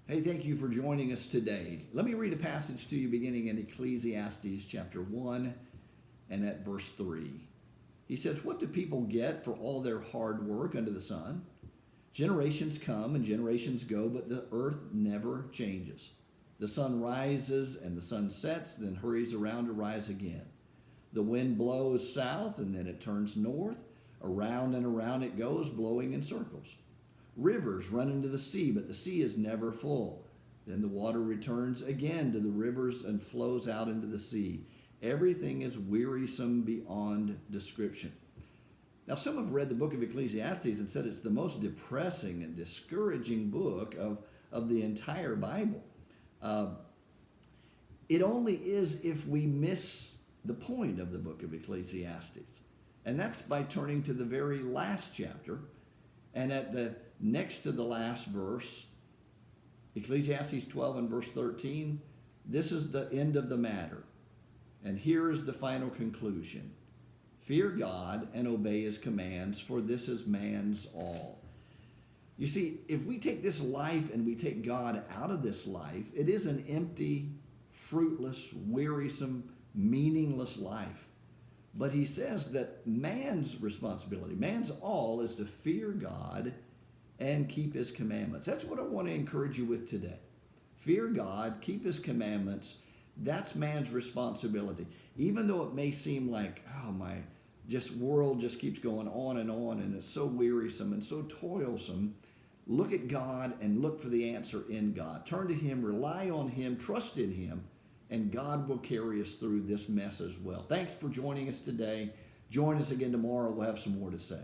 Hey, thank you for joining us today. Let me read a passage to you beginning in Ecclesiastes chapter 1 and at verse 3. He says, "What do people get for all their hard work under the sun? Generations come and generations go, but the earth never changes. The sun rises and the sun sets, then hurries around to rise again. The wind blows south and then it turns north. Around and around it goes, blowing in circles. Rivers run into the sea, but the sea is never full. Then the water returns again to the rivers and flows out into the sea. Everything is wearisome beyond description." Now, some have read the book of Ecclesiastes and said it's the most depressing and discouraging book of the entire Bible. It only is if we miss the point of the book of Ecclesiastes. And that's by turning to the very last chapter. And at the next to the last verse, Ecclesiastes 12 and verse 13, this is the end of the matter. And here is the final conclusion. Fear God and obey his commands, for this is man's all. You see, if we take this life and we take God out of this life, it is an empty, fruitless, wearisome, meaningless life. But he says that man's responsibility, man's all, is to fear God and keep his commandments. That's what I want to encourage you with today. Fear God, keep his commandments. That's man's responsibility. Even though it may seem like, oh, my world just keeps going on and it's so wearisome and so toilsome, look at God and look for the answer in God. Turn to him, rely on him, trust in him, and God will carry us through this mess as well. Thanks for joining us today. Join us again tomorrow. We'll have some more to say.